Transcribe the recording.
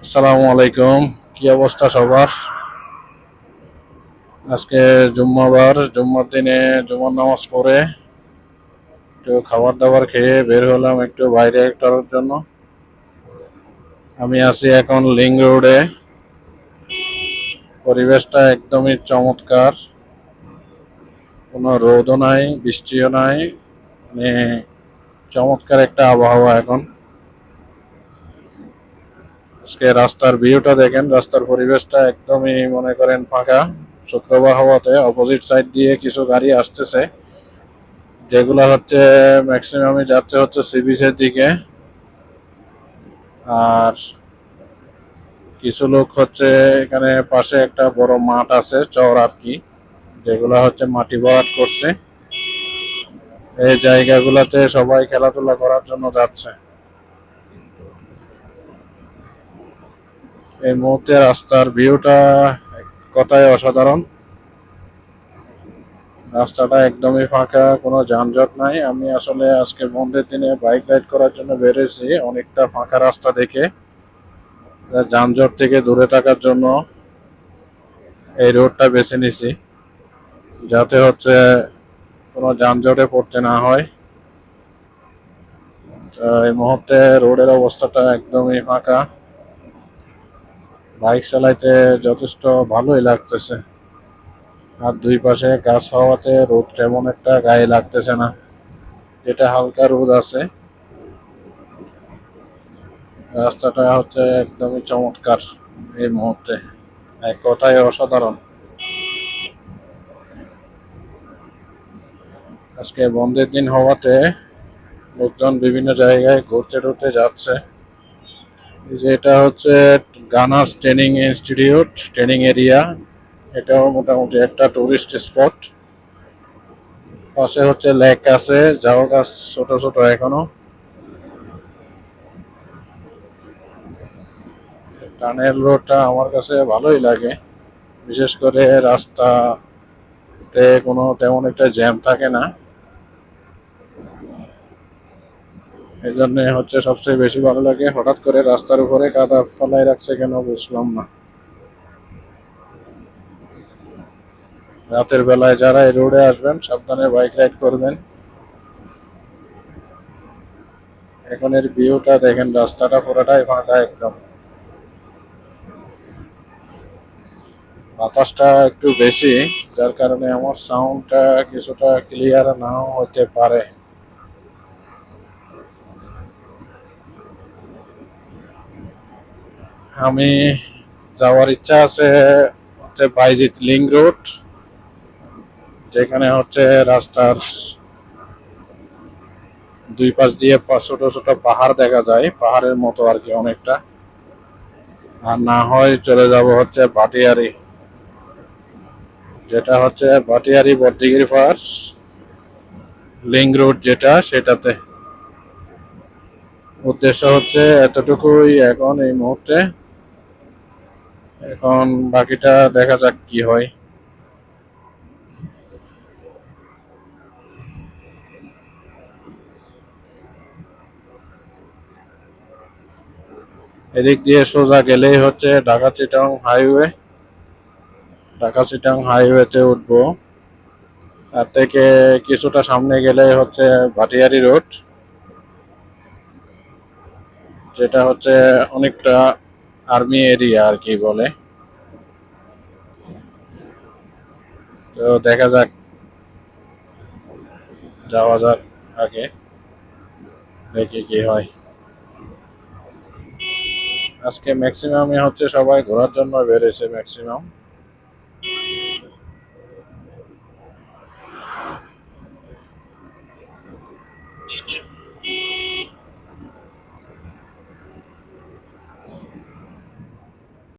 আসসালামু আলাইকুম। কি অবস্থা সবার? আজকে জুম্মাবার, জুম্মার দিনে জুমার নামাজ পড়ে একটু খাবার দাবার খেয়ে বের হলাম একটু বাইরে করার জন্য। আমি আছি এখন লিং রোডে। পরিবেশটা একদমই চমৎকার, কোনো রোদও নাই, বৃষ্টিও নাই, মানে চমৎকার একটা আবহাওয়া এখন। আজকে রাস্তার ভিউটা দেখেন, রাস্তার পরিবেশটা একদমই মনে করেন ফাঁকা। শুক্রবার হওয়াতে অপোজিট সাইড দিয়ে কিছু গাড়ি আসতেছে, যেগুলো হচ্ছে ম্যাক্সিমামই যাচ্ছে হচ্ছে সি বিচের দিকে। আর কিছু লোক হচ্ছে এখানে পাশে একটা বড় মাঠ আছে চর আর কি, যেগুলো হচ্ছে মাটি ভরাট করছে। এই জায়গাগুলোতে সবাই খেলাধুলা করার জন্য যাচ্ছে। এই মুহূর্তে রাস্তার ভিউটা এক কথায় অসাধারণ। রাস্তাটা একদমই ফাঁকা, কোনো যানজট নাই। আমি আসলে আজকে বন্ধের দিনে বাইক রাইড করার জন্য বেরিয়েছি অনেকটা ফাঁকা রাস্তা দেখে, যানজট থেকে দূরে থাকার জন্য এই রোডটা বেছে নিছি, যাতে হচ্ছে কোনো যানজটে পড়তে না হয়। এই মুহূর্তে রোডের অবস্থাটা একদমই ফাঁকা, বাইক চালাইতে যথেষ্ট ভালোই লাগতেছে। আর দুই পাশে গাছ হওয়াতে রোদ তেমন একটা গায়ে লাগতেছে না, যেটা হালকা রোদ আছে। রাস্তাটা হচ্ছে একদমই চমৎকার এই মুহূর্তে, এক কথায় অসাধারণ। আজকে বন্ধের দিন হওয়াতে লোকজন বিভিন্ন জায়গায় ঘুরতে টুরতে যাচ্ছে। যেটা হচ্ছে গানার্স ট্রেনিং ইনস্টিটিউট, ট্রেনিং এরিয়া। এটাও মোটামুটি একটা টুরিস্ট স্পট। পাশে হচ্ছে লেক আছে, ঝাউ গাছ ছোট ছোট এখনো। টানেল রোডটা আমার কাছে ভালোই লাগে, বিশেষ করে রাস্তাতে কোনো তেমন একটা জ্যাম থাকে না। এই জন্য হচ্ছে সবচেয়ে বেশি ভালো লাগে। হঠাৎ করে রাস্তার উপরে কাদা ফেলাই রাখছে কেন বুঝলাম না। রাতের বেলায় যারা এই রোডে আসবেন সাবধানে বাইক রাইড করবেন। এখন এর ভিউটা দেখেন, রাস্তাটা পুরোটাই ফাঁকা একদম। বাতাসটা একটু বেশি, যার কারণে আমার সাউন্ডটা কিছুটা ক্লিয়ার নাও হতে পারে। আমি যাওয়ার ইচ্ছা আছে হচ্ছে বাইজিৎ লিং রোড, যেখানে হচ্ছে রাস্তার দুই পাশ দিয়ে ছোট ছোট পাহাড় দেখা যায়, পাহাড়ের মতো আর কি অনেকটা। আর না হয় চলে যাব হচ্ছে ভাটিয়ারি, যেটা হচ্ছে ভাটিয়ারি বর্দিগিরি পার লিং রোড যেটা, সেটাতে। উদ্দেশ্য হচ্ছে এতটুকুই এখন এই মুহূর্তে। এখন বাকিটা দেখা যাক কি হয়। এদিক দিয়ে সোজা গেলেই হচ্ছে ঢাকা চিটাং হাইওয়ে। ঢাকা চিটাং হাইওয়েতে উঠবো। তার থেকে কিছুটা সামনে গেলে হচ্ছে ভাটিয়ারি রোড, যেটা হচ্ছে অনেকটা আর্মি এরিয়া আর কি বলে। তো দেখা যাক, যাওয়া যাক আগে, দেখি কি হয়। আজকে ম্যাক্সিমামই হচ্ছে সবাই ঘোরার জন্য বেরিয়েছে ম্যাক্সিমাম।